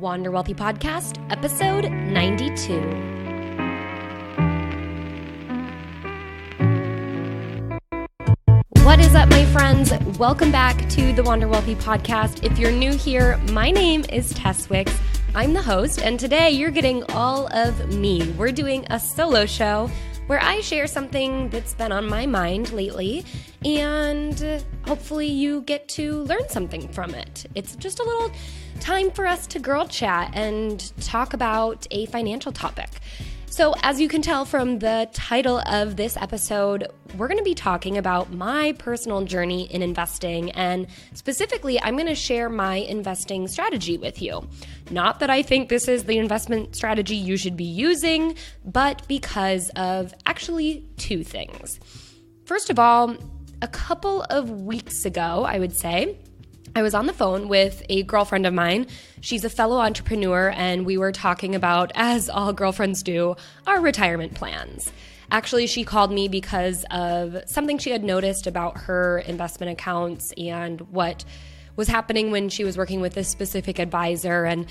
Wander Wealthy Podcast, episode 92. What is up, my friends? Welcome back to the Wander Wealthy Podcast. If you're new here, my name is Tess Wicks. I'm the host, and today you're getting all of me. We're doing a solo show where I share something that's been on my mind lately, and hopefully you get to learn something from it. It's just a little time for us to girl chat and talk about a financial topic. So as you can tell from the title of this episode, we're going to be talking about my personal journey in investing, and specifically, I'm going to share my investing strategy with you. Not that I think this is the investment strategy you should be using, but because of actually two things. First of all, a couple of weeks ago, I would say, I was on the phone with a girlfriend of mine. She's a fellow entrepreneur, and we were talking about, as all girlfriends do, our retirement plans. Actually, she called me because of something she had noticed about her investment accounts and what was happening when she was working with a specific advisor. And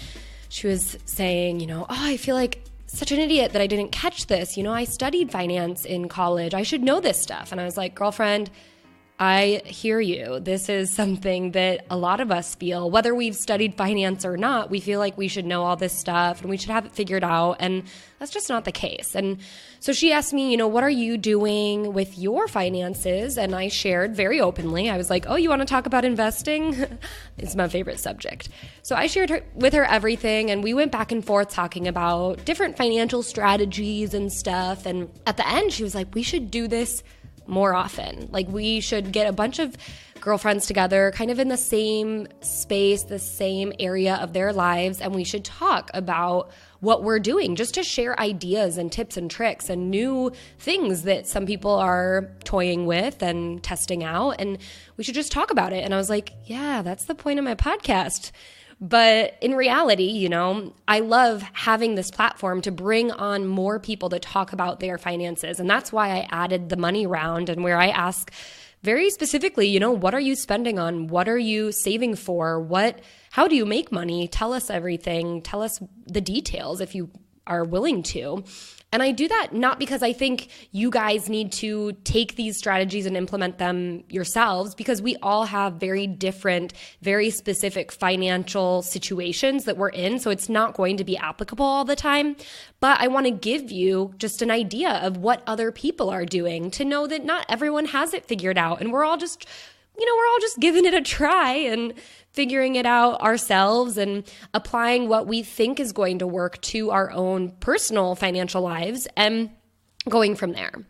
she was saying, I feel like such an idiot that I didn't catch this. I studied finance in college. I should know this stuff. And I was like, girlfriend, I hear you. This is something that a lot of us feel, whether we've studied finance or not, we feel like we should know all this stuff and we should have it figured out. And that's just not the case. And so she asked me, what are you doing with your finances? And I shared very openly. I was like, oh, you want to talk about investing? It's my favorite subject. So I shared with her everything, and we went back and forth talking about different financial strategies and stuff. And at the end, she was like, we should do this more often. Like, we should get a bunch of girlfriends together kind of in the same space, the same area of their lives, and we should talk about what we're doing just to share ideas and tips and tricks and new things that some people are toying with and testing out, and we should just talk about it. And I was like, yeah, that's the point of my podcast. But in reality, I love having this platform to bring on more people to talk about their finances. And that's why I added the money round, and where I ask very specifically, what are you spending on? What are you saving for? How do you make money? Tell us everything. Tell us the details if you are willing to. And I do that not because I think you guys need to take these strategies and implement them yourselves, because we all have very different, very specific financial situations that we're in. So it's not going to be applicable all the time. But I want to give you just an idea of what other people are doing to know that not everyone has it figured out. And we're all just giving it a try and figuring it out ourselves and applying what we think is going to work to our own personal financial lives and going from there.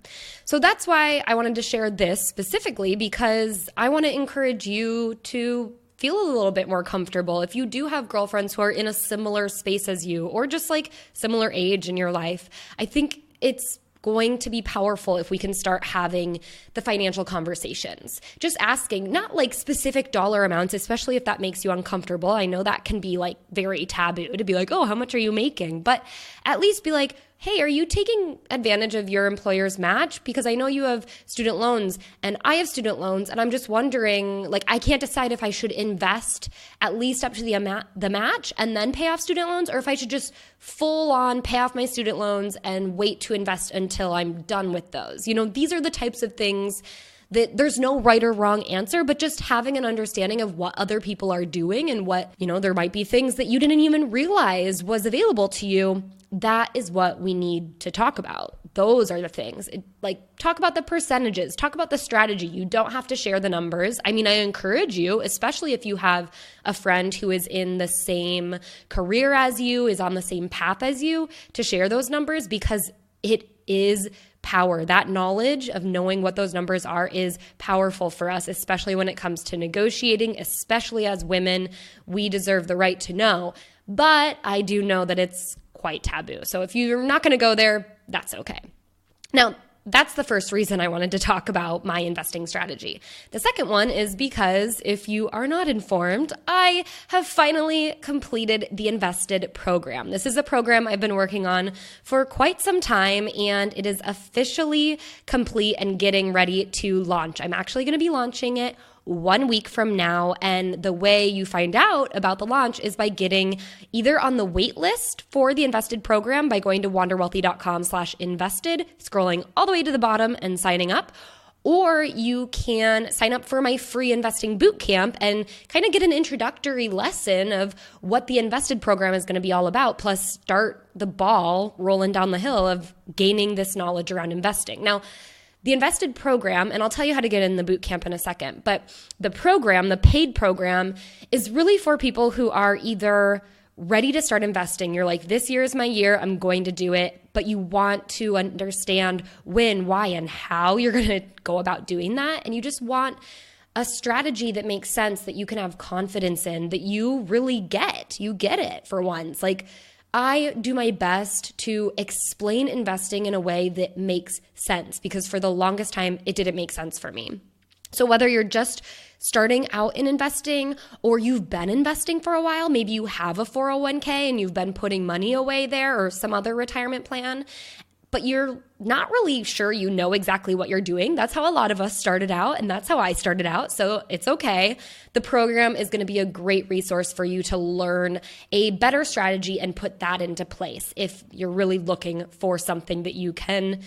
So that's why I wanted to share this specifically, because I want to encourage you to feel a little bit more comfortable. If you do have girlfriends who are in a similar space as you, or just like similar age in your life, I think it's going to be powerful if we can start having the financial conversations. Just asking, not like specific dollar amounts, especially if that makes you uncomfortable. I know that can be like very taboo to be like, oh, how much are you making? But at least be like, hey, are you taking advantage of your employer's match? Because I know you have student loans and I have student loans, and I'm just wondering, like, I can't decide if I should invest at least up to the match and then pay off student loans, or if I should just full on pay off my student loans and wait to invest until I'm done with those. These are the types of things that there's no right or wrong answer, but just having an understanding of what other people are doing and what, there might be things that you didn't even realize was available to you. That is what we need to talk about. Those are the things. Talk about the percentages, talk about the strategy. You don't have to share the numbers. I encourage you, especially if you have a friend who is in the same career as you, is on the same path as you, to share those numbers, because it is power. That knowledge of knowing what those numbers are is powerful for us, especially when it comes to negotiating, especially as women. We deserve the right to know. But I do know that it's quite taboo. So if you're not going to go there, that's okay. Now, that's the first reason I wanted to talk about my investing strategy. The second one is because if you are not informed, I have finally completed the Invested program. This is a program I've been working on for quite some time, and it is officially complete and getting ready to launch. I'm actually going to be launching it 1 week from now. And the way you find out about the launch is by getting either on the wait list for the Invested program by going to wanderwealthy.com/invested, scrolling all the way to the bottom and signing up. Or you can sign up for my free investing bootcamp and kind of get an introductory lesson of what the Invested program is going to be all about, plus start the ball rolling down the hill of gaining this knowledge around investing. Now, the Invested program, and I'll tell you how to get in the bootcamp in a second, but the program, the paid program, is really for people who are either ready to start investing. You're like, this year is my year, I'm going to do it, but you want to understand when, why, and how you're going to go about doing that. And you just want a strategy that makes sense, that you can have confidence in, that you really get. You get it for once. Like, I do my best to explain investing in a way that makes sense, because for the longest time, it didn't make sense for me. So whether you're just starting out in investing or you've been investing for a while, maybe you have a 401k and you've been putting money away there or some other retirement plan, but you're not really sure you know exactly what you're doing. That's how a lot of us started out, and that's how I started out, so it's okay. The program is going to be a great resource for you to learn a better strategy and put that into place if you're really looking for something that you can,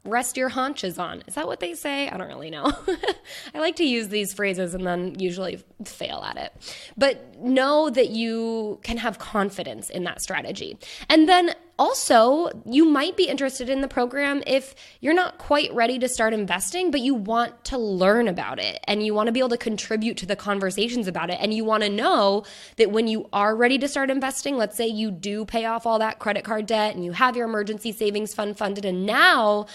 rest your haunches on. Is that what they say? I don't really know. I like to use these phrases and then usually fail at it. But know that you can have confidence in that strategy. And then also, you might be interested in the program if you're not quite ready to start investing, but you want to learn about it and you want to be able to contribute to the conversations about it. And you want to know that when you are ready to start investing, let's say you do pay off all that credit card debt and you have your emergency savings fund funded, and now,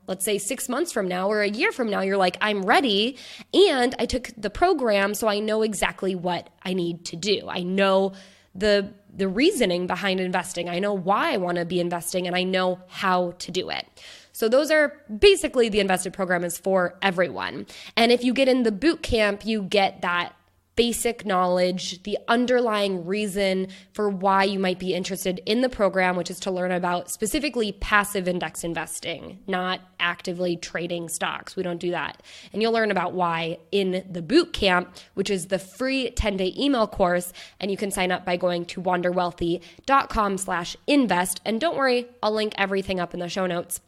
let's say 6 months from now or a year from now, you're like, I'm ready and I took the program, so I know exactly what I need to do. I know the reasoning behind investing. I know why I want to be investing, and I know how to do it. So those are basically, the Invested program is for everyone. And if you get in the boot camp, you get that basic knowledge, the underlying reason for why you might be interested in the program, which is to learn about specifically passive index investing, not actively trading stocks. We don't do that. And you'll learn about why in the boot camp, which is the free 10-day email course. And you can sign up by going to wanderwealthy.com/invest. And don't worry, I'll link everything up in the show notes.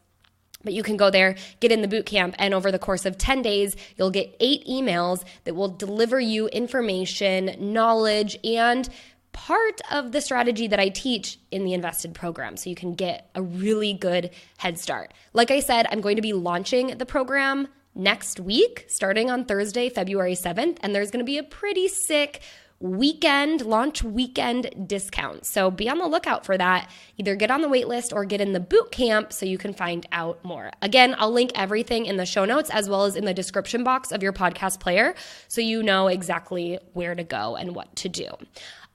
But you can go there, get in the boot camp, and over the course of 10 days, you'll get 8 emails that will deliver you information, knowledge, and part of the strategy that I teach in the Invested program, so you can get a really good head start. Like I said, I'm going to be launching the program next week, starting on Thursday, February 7th, and there's going to be a pretty sick launch weekend discount. So be on the lookout for that. Either get on the wait list or get in the boot camp so you can find out more. Again, I'll link everything in the show notes as well as in the description box of your podcast player so you know exactly where to go and what to do.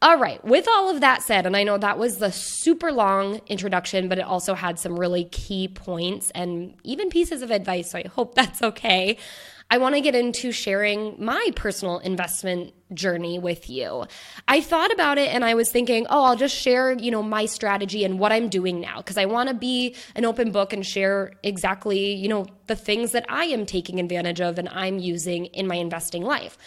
All right, with all of that said, and I know that was the super long introduction, but it also had some really key points and even pieces of advice, so I hope that's okay. I want to get into sharing my personal investment journey with you. I thought about it and I was thinking, I'll just share, my strategy and what I'm doing now, because I want to be an open book and share exactly, the things that I am taking advantage of and I'm using in my investing life.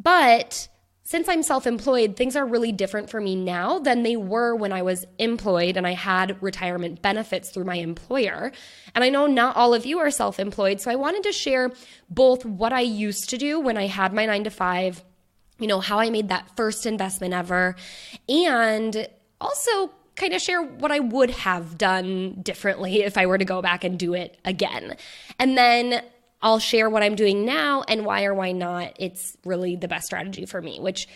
But since I'm self-employed, things are really different for me now than they were when I was employed and I had retirement benefits through my employer. And I know not all of you are self-employed, so I wanted to share both what I used to do when I had my 9-to-5, how I made that first investment ever, and also kind of share what I would have done differently if I were to go back and do it again. And then I'll share what I'm doing now and why or why not it's really the best strategy for me, which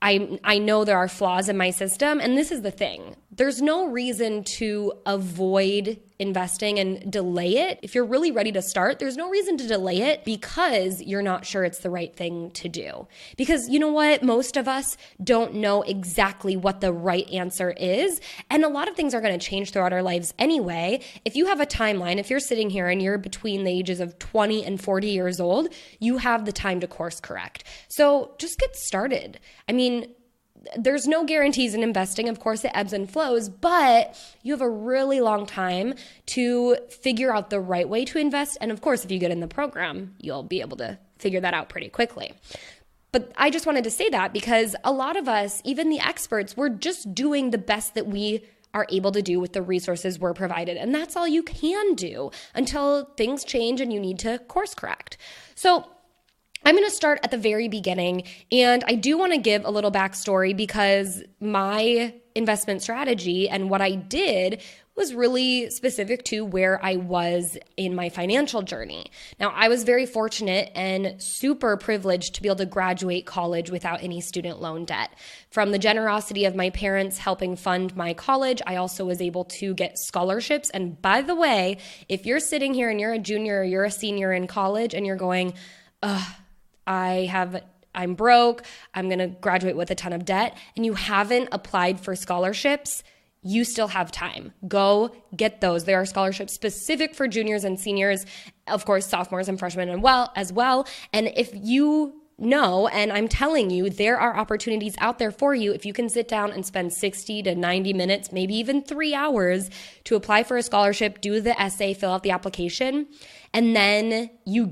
I know there are flaws in my system. And this is the thing. There's no reason to avoid investing and delay it. If you're really ready to start, there's no reason to delay it because you're not sure it's the right thing to do. Because you know what? Most of us don't know exactly what the right answer is. And a lot of things are going to change throughout our lives anyway. If you have a timeline, if you're sitting here and you're between the ages of 20 and 40 years old, you have the time to course correct. So just get started. I mean, there's no guarantees in investing. Of course, it ebbs and flows, but you have a really long time to figure out the right way to invest. And of course, if you get in the program, you'll be able to figure that out pretty quickly. But I just wanted to say that because a lot of us, even the experts, we're just doing the best that we are able to do with the resources we're provided. And that's all you can do until things change and you need to course correct. So I'm going to start at the very beginning, and I do want to give a little backstory because my investment strategy and what I did was really specific to where I was in my financial journey. Now, I was very fortunate and super privileged to be able to graduate college without any student loan debt. From the generosity of my parents helping fund my college, I also was able to get scholarships. And by the way, if you're sitting here and you're a junior or you're a senior in college and you're going, I'm broke, I'm going to graduate with a ton of debt, and you haven't applied for scholarships, you still have time. Go get those. There are scholarships specific for juniors and seniors, of course, sophomores and freshmen as well. And if you know, and I'm telling you, there are opportunities out there for you if you can sit down and spend 60 to 90 minutes, maybe even 3 hours to apply for a scholarship, do the essay, fill out the application, and then you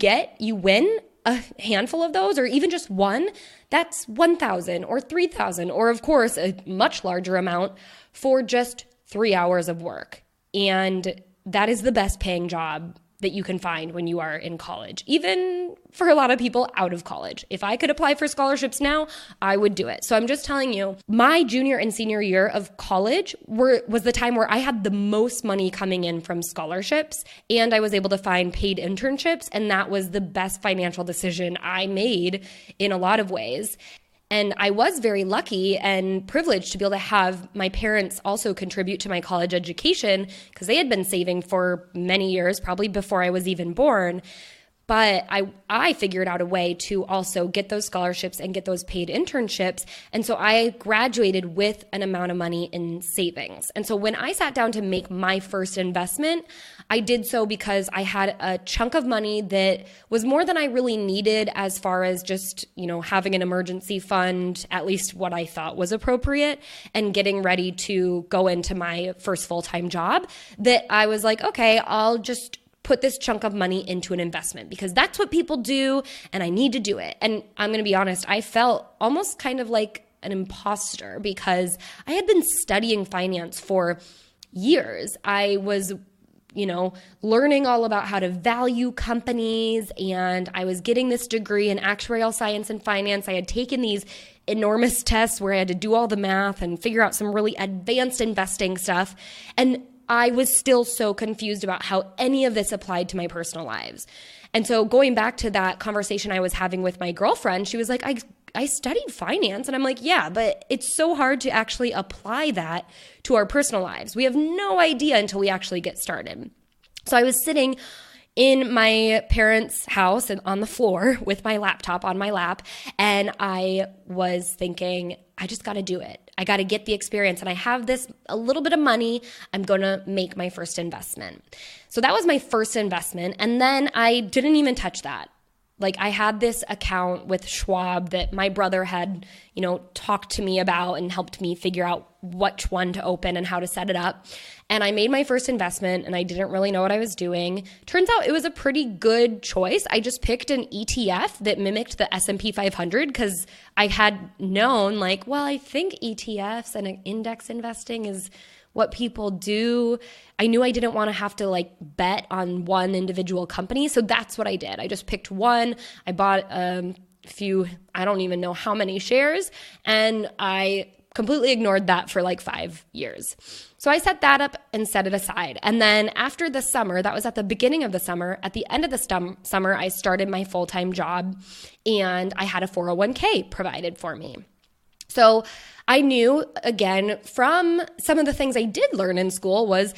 win a handful of those, or even just one, that's $1,000 or $3,000, or of course, a much larger amount for just 3 hours of work. And that is the best paying job that you can find when you are in college, even for a lot of people out of college. If I could apply for scholarships now, I would do it. So I'm just telling you, my junior and senior year of college was the time where I had the most money coming in from scholarships, and I was able to find paid internships, and that was the best financial decision I made in a lot of ways. And I was very lucky and privileged to be able to have my parents also contribute to my college education because they had been saving for many years, probably before I was even born. But I figured out a way to also get those scholarships and get those paid internships. And so I graduated with an amount of money in savings. And so when I sat down to make my first investment, I did so because I had a chunk of money that was more than I really needed as far as just, having an emergency fund, at least what I thought was appropriate, and getting ready to go into my first full-time job, that I was like, okay, I'll just put this chunk of money into an investment because that's what people do and I need to do it. And I'm going to be honest, I felt almost kind of like an imposter because I had been studying finance for years. I was learning all about how to value companies, and I was getting this degree in actuarial science and finance. I had taken these enormous tests where I had to do all the math and figure out some really advanced investing stuff. And I was still so confused about how any of this applied to my personal lives. And so going back to that conversation I was having with my girlfriend, she was like, I studied finance. And I'm like, yeah, but it's so hard to actually apply that to our personal lives. We have no idea until we actually get started. So I was sitting in my parents' house and on the floor with my laptop on my lap, and I was thinking, I just got to do it. I got to get the experience, and I have a little bit of money. I'm going to make my first investment. So that was my first investment, and then I didn't even touch that. Like, I had this account with Schwab that my brother had, talked to me about and helped me figure out which one to open and how to set it up. And I made my first investment, and I didn't really know what I was doing. Turns out it was a pretty good choice. I just picked an ETF that mimicked the S&P 500 because I had known I think ETFs and index investing is what people do. I knew I didn't want to have to bet on one individual company. So that's what I did. I just picked one. I bought a few, I don't even know how many shares, and I completely ignored that for 5 years. So I set that up and set it aside. And then after the summer, that was at the beginning of the summer, at the end of the summer, I started my full-time job, and I had a 401k provided for me. So I knew, again, from some of the things I did learn in school was,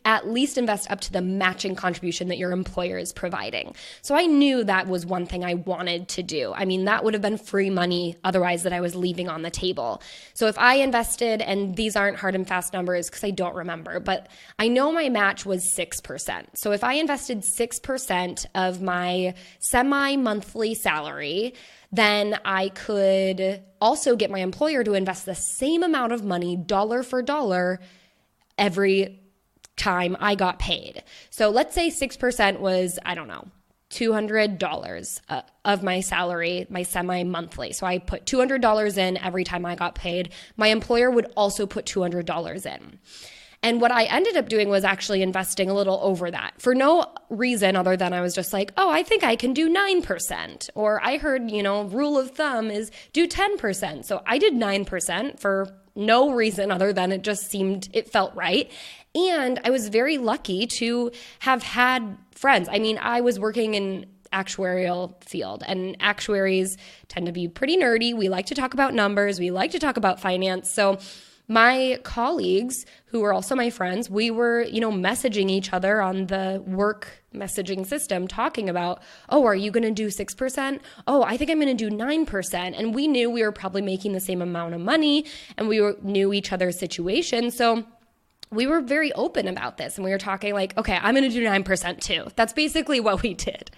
at least invest up to the matching contribution that your employer is providing. So I knew that was one thing I wanted to do. I mean, that would have been free money otherwise that I was leaving on the table. So if I invested, and these aren't hard and fast numbers because I don't remember, but I know my match was 6%. So if I invested 6% of my semi-monthly salary, then I could also get my employer to invest the same amount of money, dollar for dollar, every time I got paid. So let's say 6% was, I don't know, $200 of my salary, my semi-monthly. So I put $200 in every time I got paid. My employer would also put $200 in. And what I ended up doing was actually investing a little over that for no reason other than I was just like, oh, I think I can do 9%. Or I heard, rule of thumb is do 10%. So I did 9% for no reason other than it felt right. And I was very lucky to have had friends. I mean, I was working in actuarial field, and actuaries tend to be pretty nerdy. We like to talk about numbers. We like to talk about finance. So my colleagues, who were also my friends, we were, messaging each other on the work messaging system, talking about, oh, are you going to do 6%? Oh, I think I'm going to do 9%. And we knew we were probably making the same amount of money, and knew each other's situation. So we were very open about this, and we were talking like, okay, I'm going to do 9% too. That's basically what we did.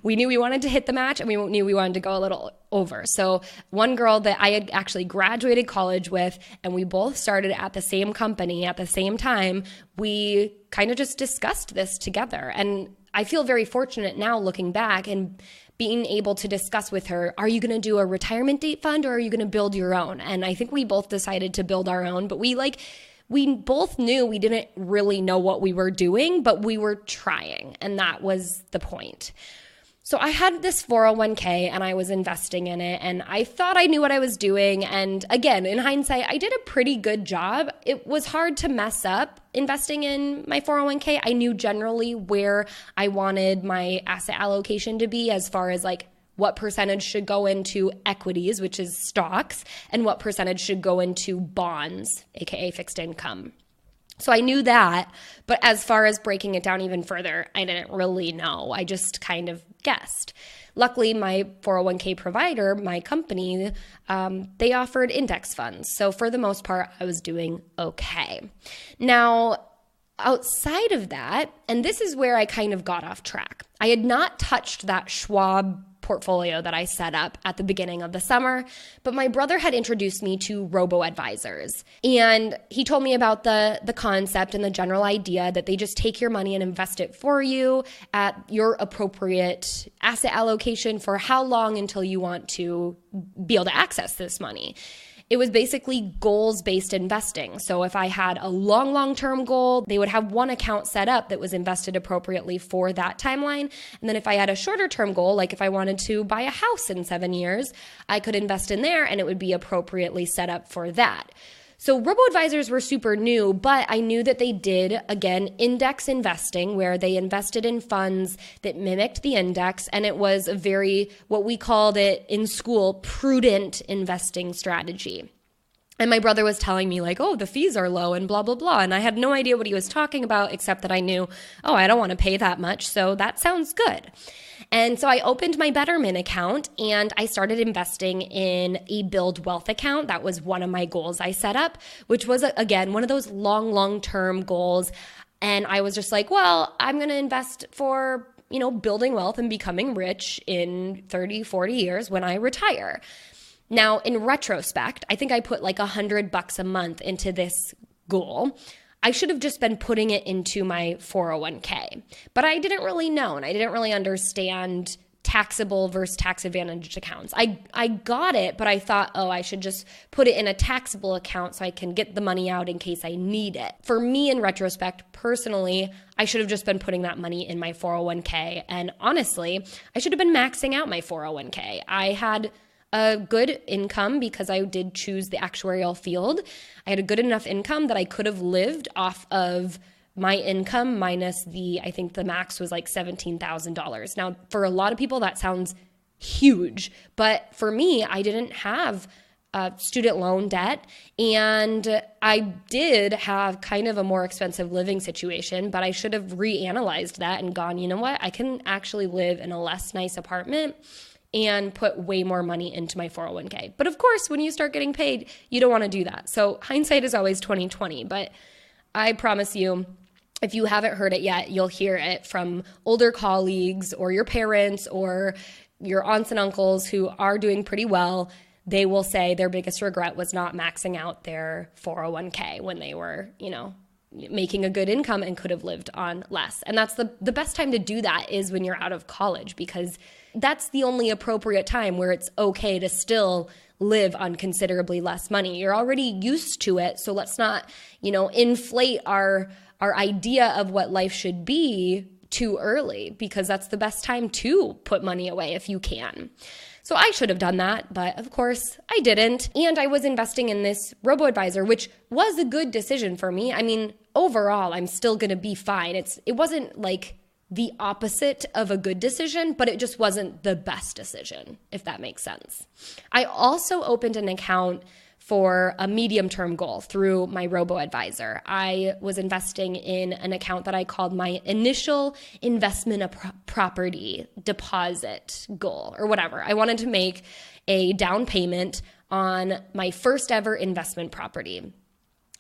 We knew we wanted to hit the match, and we knew we wanted to go a little over. So one girl that I had actually graduated college with, and we both started at the same company at the same time, we kind of just discussed this together. And I feel very fortunate now looking back and being able to discuss with her, are you going to do a retirement date fund or are you going to build your own? And I think we both decided to build our own, but we both knew we didn't really know what we were doing, but we were trying, and that was the point. So I had this 401k and I was investing in it, and I thought I knew what I was doing. And again, in hindsight, I did a pretty good job. It was hard to mess up investing in my 401k. I knew generally where I wanted my asset allocation to be as far as like what percentage should go into equities, which is stocks, and what percentage should go into bonds, aka fixed income. So I knew that, but as far as breaking it down even further, I didn't really know. I just kind of guessed. Luckily, my 401k provider, my company, they offered index funds. So for the most part, I was doing okay. Now, outside of that, and this is where I kind of got off track, I had not touched that Schwab portfolio that I set up at the beginning of the summer, but my brother had introduced me to robo-advisors. And he told me about the concept and the general idea that they just take your money and invest it for you at your appropriate asset allocation for how long until you want to be able to access this money. It was basically goals-based investing. So if I had a long-term goal, they would have one account set up that was invested appropriately for that timeline. And then if I had a shorter-term goal, like if I wanted to buy a house in 7 years, I could invest in there and it would be appropriately set up for that. So robo-advisors were super new, but I knew that they did, again, index investing, where they invested in funds that mimicked the index, and it was a very, what we called it in school, prudent investing strategy. And my brother was telling me like, oh, the fees are low and blah, blah, blah. And I had no idea what he was talking about, except that I knew, oh, I don't want to pay that much, so that sounds good. And so I opened my Betterment account and I started investing in a Build Wealth account. That was one of my goals I set up, which was, again, one of those long-term goals. And I was just like, well, I'm going to invest for, building wealth and becoming rich in 30, 40 years when I retire. Now, in retrospect, I think I put like $100 a month into this goal. I should have just been putting it into my 401k, but I didn't really know, and I didn't really understand taxable versus tax advantaged accounts. I got it, but I thought, oh, I should just put it in a taxable account so I can get the money out in case I need it. For me, in retrospect, personally, I should have just been putting that money in my 401k. And honestly, I should have been maxing out my 401k. I had a good income because I did choose the actuarial field. I had a good enough income that I could have lived off of my income minus I think the max was like $17,000. Now, for a lot of people, that sounds huge. But for me, I didn't have student loan debt, and I did have kind of a more expensive living situation, but I should have reanalyzed that and gone, you know what? I can actually live in a less nice apartment and put way more money into my 401k. But of course, when you start getting paid, you don't want to do that. So hindsight is always 20/20, but I promise you, if you haven't heard it yet, you'll hear it from older colleagues or your parents or your aunts and uncles who are doing pretty well. They will say their biggest regret was not maxing out their 401k when they were, making a good income and could have lived on less. And that's the best time to do that is when you're out of college, because that's the only appropriate time where it's okay to still live on considerably less money. You're already used to it, so let's not, inflate our idea of what life should be too early, because that's the best time to put money away if you can. So I should have done that, but of course I didn't. And I was investing in this robo-advisor, which was a good decision for me. I mean, overall, I'm still going to be fine. It wasn't like the opposite of a good decision, but it just wasn't the best decision, if that makes sense. I also opened an account for a medium-term goal through my robo-advisor. I was investing in an account that I called my initial investment property deposit goal or whatever. I wanted to make a down payment on my first ever investment property.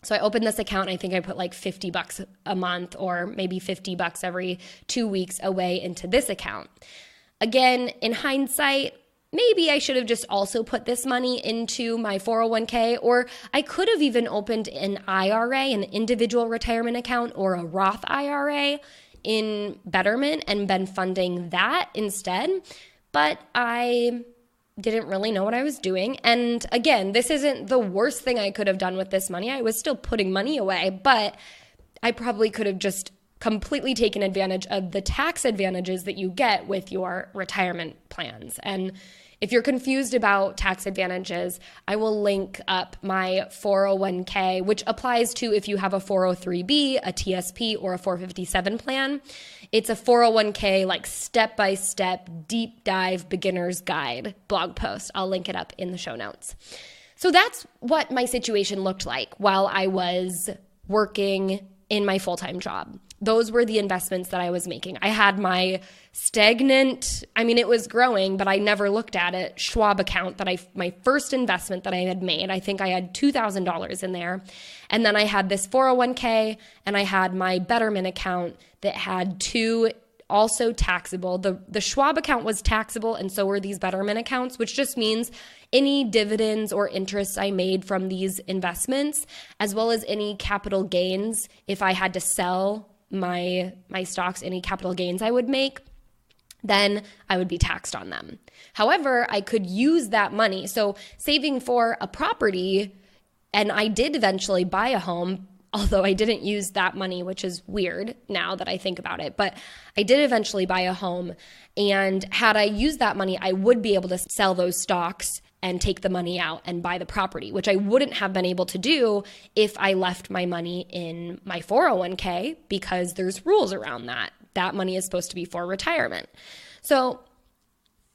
So I opened this account, and I think I put like $50 a month or maybe $50 every 2 weeks away into this account. Again, in hindsight, maybe I should have just also put this money into my 401k, or I could have even opened an IRA, an individual retirement account, or a Roth IRA in Betterment and been funding that instead. But I didn't really know what I was doing. And again, this isn't the worst thing I could have done with this money. I was still putting money away, but I probably could have just completely taken advantage of the tax advantages that you get with your retirement plans. And if you're confused about tax advantages, I will link up my 401k, which applies to if you have a 403b, a TSP, or a 457 plan. It's a 401k like step-by-step deep dive beginner's guide blog post. I'll link it up in the show notes. So that's what my situation looked like while I was working in my full-time job. Those were the investments that I was making. I had my stagnant, it was growing, but I never looked at it, Schwab account my first investment that I had made. I think I had $2,000 in there. And then I had this 401k, and I had my Betterment account that had two also taxable. The Schwab account was taxable, and so were these Betterment accounts, which just means any dividends or interests I made from these investments, as well as any capital gains, if I had to sell my stocks, any capital gains I would make, then I would be taxed on them. However, I could use that money. So saving for a property, and I did eventually buy a home, although I didn't use that money, which is weird now that I think about it. But I did eventually buy a home, and had I used that money, I would be able to sell those stocks and take the money out and buy the property, which I wouldn't have been able to do if I left my money in my 401k, because there's rules around that. That money is supposed to be for retirement. So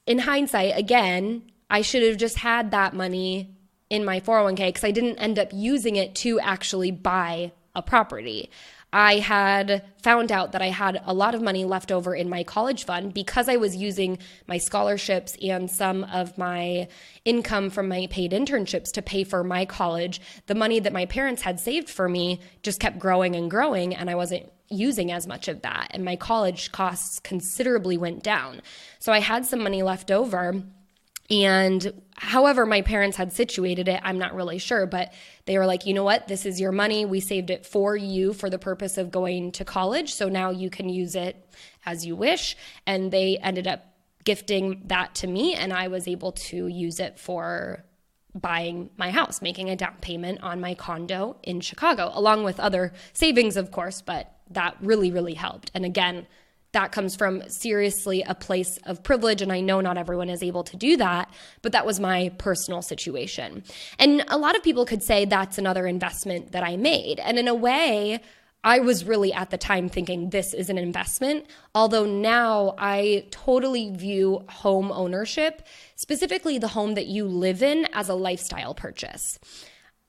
in hindsight, again, I should have just had that money in my 401k because I didn't end up using it to actually buy a property. I had found out that I had a lot of money left over in my college fund because I was using my scholarships and some of my income from my paid internships to pay for my college. The money that my parents had saved for me just kept growing and growing, and I wasn't using as much of that. And my college costs considerably went down. So I had some money left over. And however my parents had situated it, I'm not really sure, but they were like, you know what, this is your money. We saved it for you for the purpose of going to college. So now you can use it as you wish. And they ended up gifting that to me, and I was able to use it for buying my house, making a down payment on my condo in Chicago, along with other savings, of course, but that really, really helped. And again, that comes from seriously a place of privilege, and I know not everyone is able to do that, but that was my personal situation. And a lot of people could say that's another investment that I made. And in a way, I was really at the time thinking this is an investment, although now I totally view home ownership, specifically the home that you live in, as a lifestyle purchase.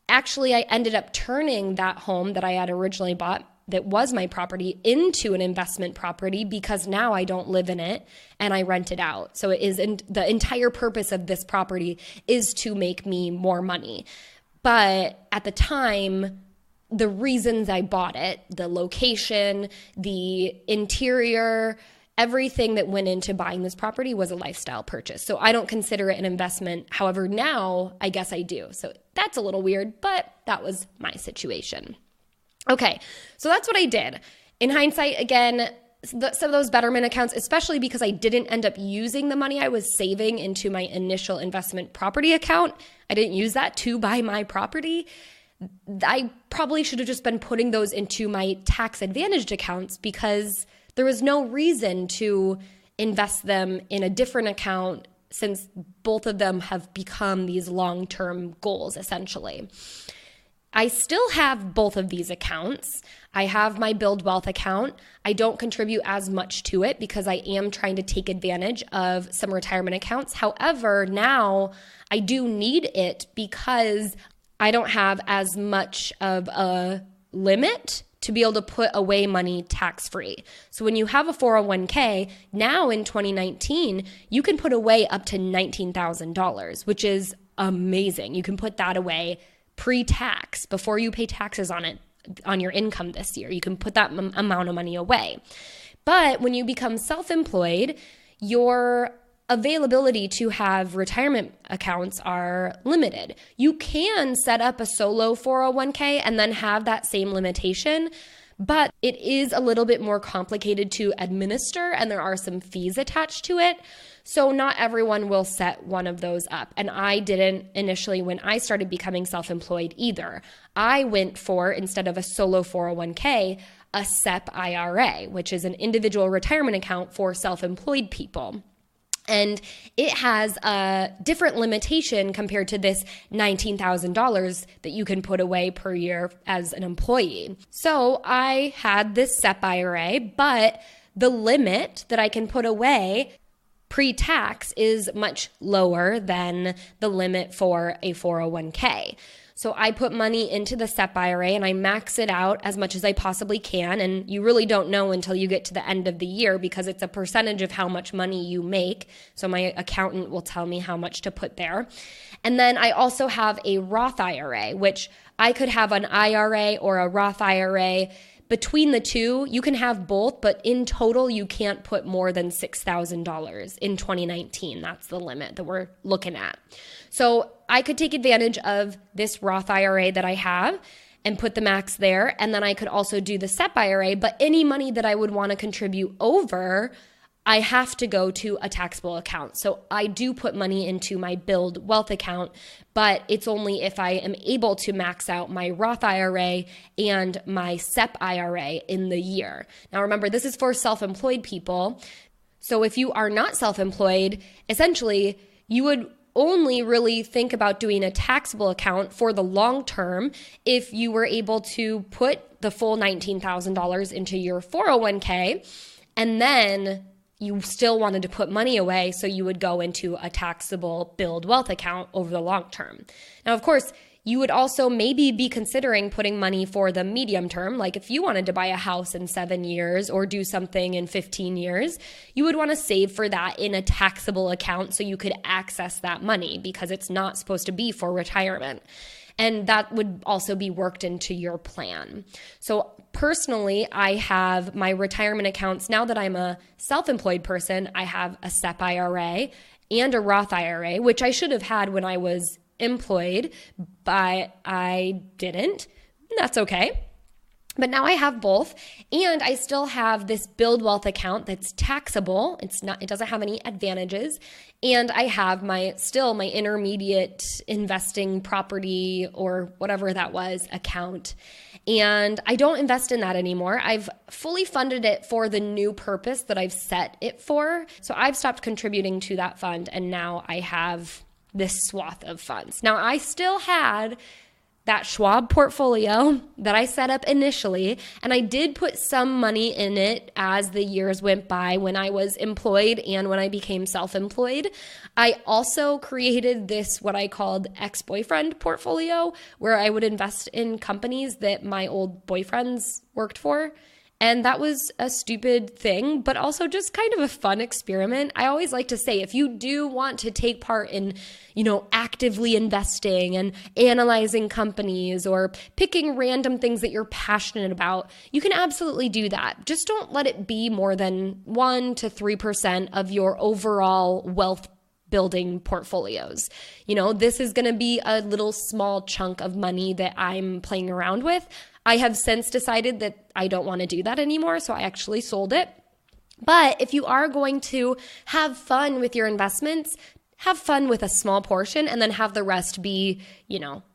Actually, I ended up turning that home that I had originally bought, that was my property, into an investment property because now I don't live in it and I rent it out. So it is the entire purpose of this property is to make me more money. But at the time, the reasons I bought it, the location, the interior, everything that went into buying this property was a lifestyle purchase. So I don't consider it an investment. However, now I guess I do. So that's a little weird, but that was my situation. Okay, so that's what I did. In hindsight, again, some of those betterment accounts, especially because I didn't end up using the money I was saving into my initial investment property account, I didn't use that to buy my property. I probably should have just been putting those into my tax advantaged accounts because there was no reason to invest them in a different account since both of them have become these long-term goals, essentially. I still have both of these accounts. I have my Build Wealth account. I don't contribute as much to it because I am trying to take advantage of some retirement accounts. However, now I do need it because I don't have as much of a limit to be able to put away money tax-free. So when you have a 401k, now in 2019, you can put away up to $19,000, which is amazing. You can put that away pre-tax before you pay taxes on it, on your income this year. You can put that amount of money away. But when you become self-employed, your availability to have retirement accounts are limited. You can set up a solo 401k and then have that same limitation, but it is a little bit more complicated to administer and there are some fees attached to it. So not everyone will set one of those up. And I didn't initially when I started becoming self-employed either. I went for, instead of a solo 401k, a SEP IRA, which is an individual retirement account for self-employed people. And it has a different limitation compared to this $19,000 that you can put away per year as an employee. So I had this SEP IRA, but the limit that I can put away pre-tax is much lower than the limit for a 401k. So I put money into the SEP IRA and I max it out as much as I possibly can. And you really don't know until you get to the end of the year because it's a percentage of how much money you make. So my accountant will tell me how much to put there. And then I also have a Roth IRA, which I could have an IRA or a Roth IRA. Between the two, you can have both, but in total, you can't put more than $6,000 in 2019. That's the limit that we're looking at. So I could take advantage of this Roth IRA that I have and put the max there. And then I could also do the SEP IRA, but any money that I would want to contribute over, I have to go to a taxable account. So I do put money into my Build Wealth account, but it's only if I am able to max out my Roth IRA and my SEP IRA in the year. Now remember, this is for self-employed people. So if you are not self-employed, essentially you would only really think about doing a taxable account for the long term if you were able to put the full $19,000 into your 401k and then you still wanted to put money away, so you would go into a taxable Build Wealth account over the long term. Now, of course, you would also maybe be considering putting money for the medium term. Like if you wanted to buy a house in 7 years or do something in 15 years, you would want to save for that in a taxable account so you could access that money because it's not supposed to be for retirement. And that would also be worked into your plan. So personally, I have my retirement accounts. Now that I'm a self-employed person, I have a SEP IRA and a Roth IRA, which I should have had when I was employed, but I didn't. That's okay. But now I have both, and I still have this Build Wealth account that's taxable. It doesn't have any advantages. And I have my intermediate investing property or whatever that was account. And I don't invest in that anymore. I've fully funded it for the new purpose that I've set it for. So I've stopped contributing to that fund, and now I have this swath of funds. Now, I still had that Schwab portfolio that I set up initially, and I did put some money in it as the years went by when I was employed and when I became self-employed. I also created this, what I called ex-boyfriend portfolio, where I would invest in companies that my old boyfriends worked for. And that was a stupid thing, but also just kind of a fun experiment. I always like to say, if you do want to take part in, actively investing and analyzing companies or picking random things that you're passionate about, you can absolutely do that. Just don't let it be more than 1 to 3% of your overall wealth building portfolios. This is going to be a little small chunk of money that I'm playing around with. I have since decided that I don't want to do that anymore, so I actually sold it. But if you are going to have fun with your investments, have fun with a small portion and then have the rest be,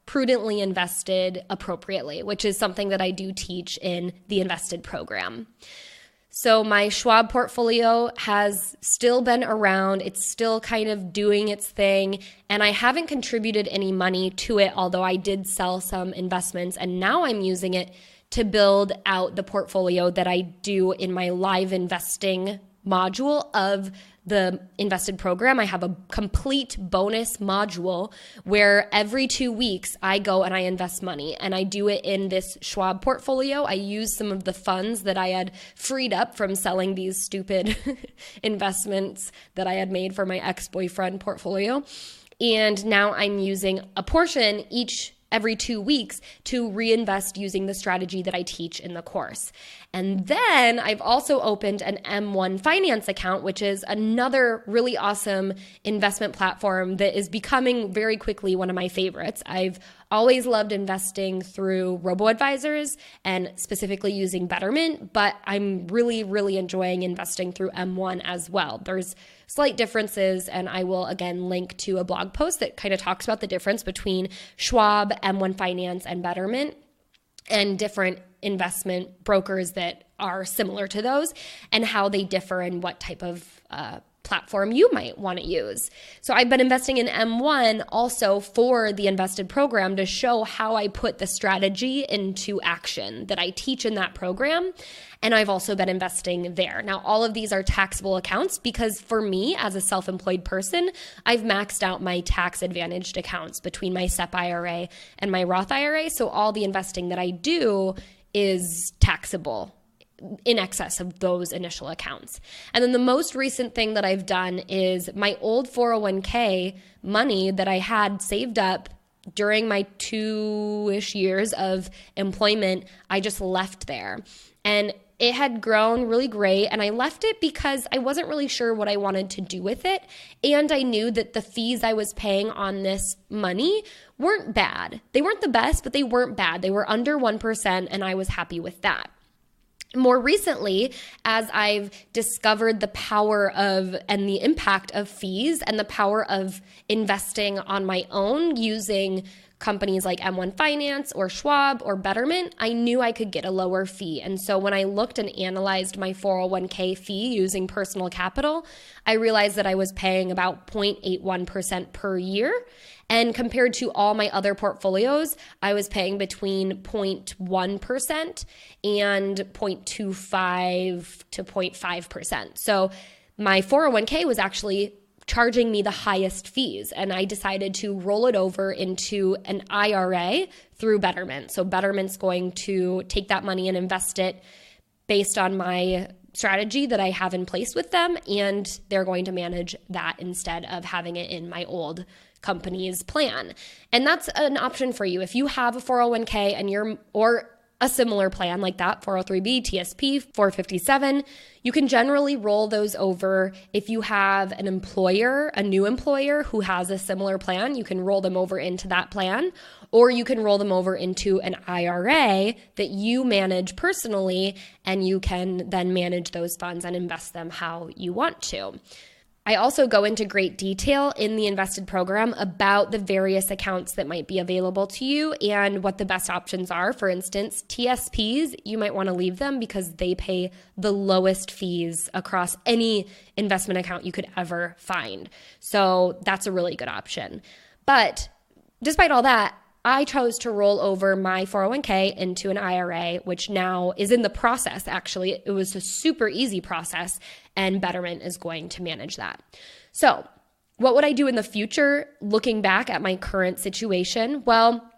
prudently invested appropriately, which is something that I do teach in the Invested program. So my Schwab portfolio has still been around. It's still kind of doing its thing, and I haven't contributed any money to it, although I did sell some investments, and now I'm using it to build out the portfolio that I do in my live investing module of the Invested program. I have a complete bonus module where every 2 weeks I go and I invest money, and I do it in this Schwab portfolio. I use some of the funds that I had freed up from selling these stupid investments that I had made for my ex-boyfriend portfolio. And now I'm using a portion every 2 weeks to reinvest using the strategy that I teach in the course. And then I've also opened an M1 finance account, which is another really awesome investment platform that is becoming very quickly one of my favorites. I've always loved investing through robo-advisors and specifically using Betterment, but I'm really, really enjoying investing through M1 as well. There's slight differences, and I will again link to a blog post that kind of talks about the difference between Schwab, M1 Finance, and Betterment, and different investment brokers that are similar to those and how they differ and what type of platform you might want to use. So I've been investing in M1 also for the Invested program to show how I put the strategy into action that I teach in that program. And I've also been investing there. Now, all of these are taxable accounts because for me as a self-employed person, I've maxed out my tax advantaged accounts between my SEP IRA and my Roth IRA. So all the investing that I do is taxable in excess of those initial accounts. And then the most recent thing that I've done is my old 401k money that I had saved up during my 2-ish years of employment, I just left there. And it had grown really great, and I left it because I wasn't really sure what I wanted to do with it, and I knew that the fees I was paying on this money weren't bad. They weren't the best, but they weren't bad. They were under 1%, and I was happy with that. More recently, as I've discovered the power of and the impact of fees and the power of investing on my own using companies like M1 Finance or Schwab or Betterment, I knew I could get a lower fee. And so when I looked and analyzed my 401k fee using personal capital, I realized that I was paying about 0.81% per year. And compared to all my other portfolios, I was paying between 0.1% and 0.25 to 0.5%. So my 401k was actually charging me the highest fees, and I decided to roll it over into an IRA through Betterment. So Betterment's going to take that money and invest it based on my strategy that I have in place with them, and they're going to manage that instead of having it in my old company's plan. And that's an option for you. If you have a 401k and or a similar plan like that, 403b, TSP, 457, you can generally roll those over. If you have an employer, a new employer who has a similar plan, you can roll them over into that plan, or you can roll them over into an IRA that you manage personally, and you can then manage those funds and invest them how you want to. I also go into great detail in the Invested program about the various accounts that might be available to you and what the best options are. For instance, TSPs, you might want to leave them because they pay the lowest fees across any investment account you could ever find. So that's a really good option. But despite all that, I chose to roll over my 401k into an IRA, which now is in the process. Actually, it was a super easy process, and Betterment is going to manage that. So what would I do in the future looking back at my current situation? Well,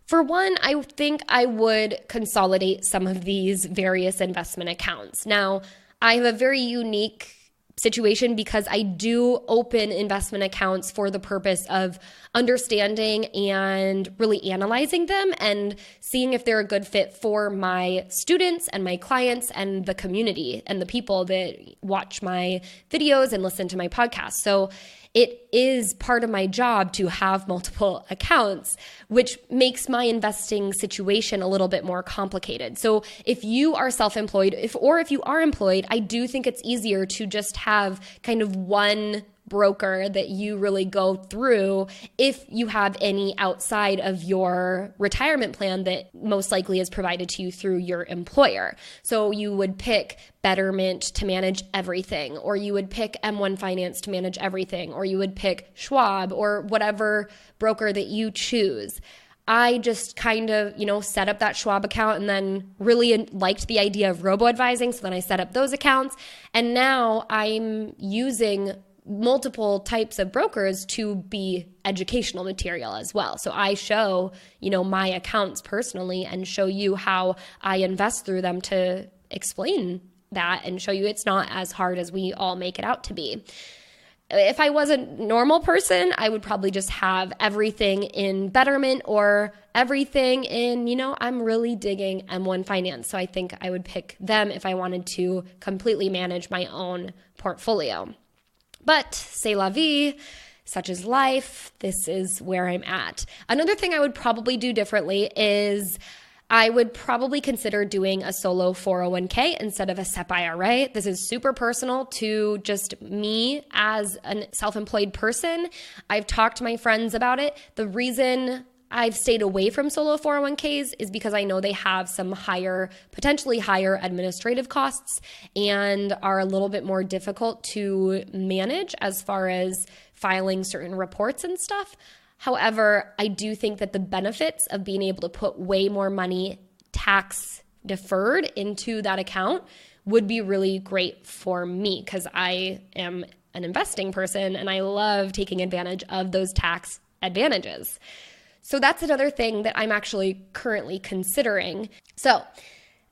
for one, I think I would consolidate some of these various investment accounts. Now, I have a very unique situation because I do open investment accounts for the purpose of understanding and really analyzing them and seeing if they're a good fit for my students and my clients and the community and the people that watch my videos and listen to my podcast. So it is part of my job to have multiple accounts, which makes my investing situation a little bit more complicated. So if you are self-employed, if you are employed, I do think it's easier to just have kind of one broker that you really go through if you have any outside of your retirement plan that most likely is provided to you through your employer. So you would pick Betterment to manage everything, or you would pick M1 Finance to manage everything, or you would pick Schwab or whatever broker that you choose. I just kind of, set up that Schwab account and then really liked the idea of robo-advising. So then I set up those accounts, and now I'm using multiple types of brokers to be educational material as well. So I show, my accounts personally and show you how I invest through them to explain that and show you it's not as hard as we all make it out to be. If I was a normal person, I would probably just have everything in Betterment or everything in, I'm really digging M1 Finance. So I think I would pick them if I wanted to completely manage my own portfolio. But c'est la vie, such is life. This is where I'm at. Another thing I would probably do differently is I would probably consider doing a solo 401k instead of a SEP IRA. This is super personal to just me as a self-employed person. I've talked to my friends about it. The reason I've stayed away from solo 401ks is because I know they have some potentially higher administrative costs and are a little bit more difficult to manage as far as filing certain reports and stuff. However, I do think that the benefits of being able to put way more money tax deferred into that account would be really great for me because I am an investing person and I love taking advantage of those tax advantages. So that's another thing that I'm actually currently considering. So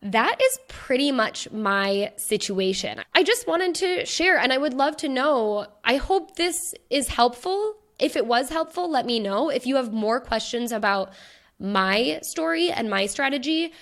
that is pretty much my situation. I just wanted to share, and I would love to know, I hope this is helpful. If it was helpful, let me know. If you have more questions about my story and my strategy,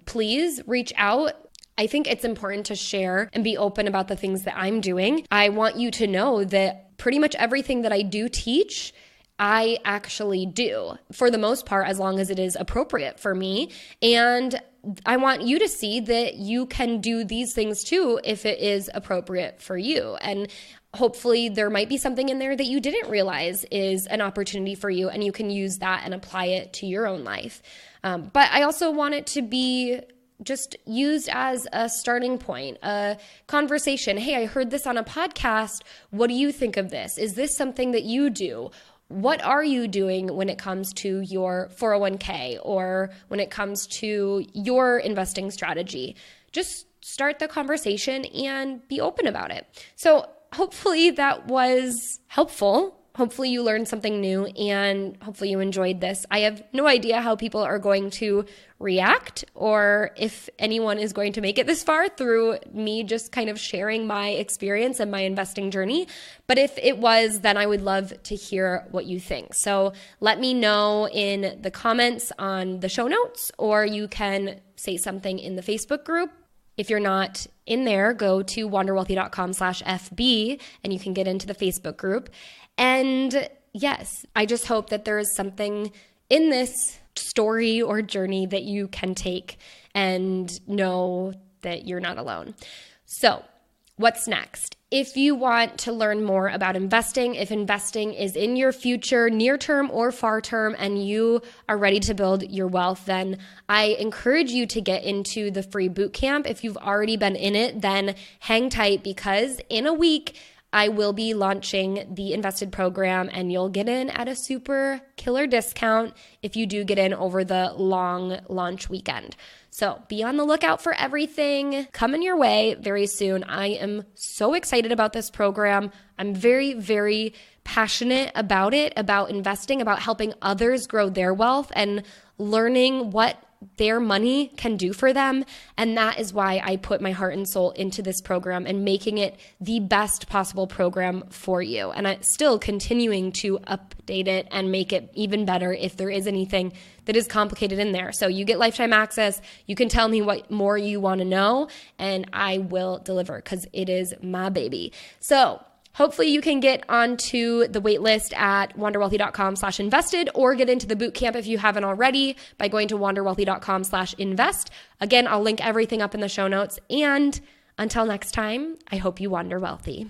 please reach out. I think it's important to share and be open about the things that I'm doing. I want you to know that pretty much everything that I do teach, I actually do for the most part, as long as it is appropriate for me. And I want you to see that you can do these things too if it is appropriate for you. And hopefully there might be something in there that you didn't realize is an opportunity for you, and you can use that and apply it to your own life. But I also want it to be just used as a starting point, a conversation. Hey, I heard this on a podcast. What do you think of this? Is this something that you do? What are you doing when it comes to your 401k or when it comes to your investing strategy? Just start the conversation and be open about it. So hopefully that was helpful. Hopefully you learned something new and hopefully you enjoyed this. I have no idea how people are going to react or if anyone is going to make it this far through me just kind of sharing my experience and my investing journey. But if it was, then I would love to hear what you think. So let me know in the comments on the show notes, or you can say something in the Facebook group. If you're not in there, go to wanderwealthy.com/FB and you can get into the Facebook group. And yes, I just hope that there is something in this story or journey that you can take and know that you're not alone. So what's next? If you want to learn more about investing, if investing is in your future, near term or far term, and you are ready to build your wealth, then I encourage you to get into the free bootcamp. If you've already been in it, then hang tight because in a week, I will be launching the Invested program and you'll get in at a super killer discount if you do get in over the long launch weekend. So be on the lookout for everything coming your way very soon. I am so excited about this program. I'm very, very passionate about it, about investing, about helping others grow their wealth and learning what their money can do for them. And that is why I put my heart and soul into this program and making it the best possible program for you. And I'm still continuing to update it and make it even better if there is anything that is complicated in there. So you get lifetime access. You can tell me what more you want to know and I will deliver because it is my baby. So Hopefully you can get onto the waitlist at wanderwealthy.com/invested or get into the bootcamp if you haven't already by going to wanderwealthy.com/invest. Again, I'll link everything up in the show notes. And until next time, I hope you wander wealthy.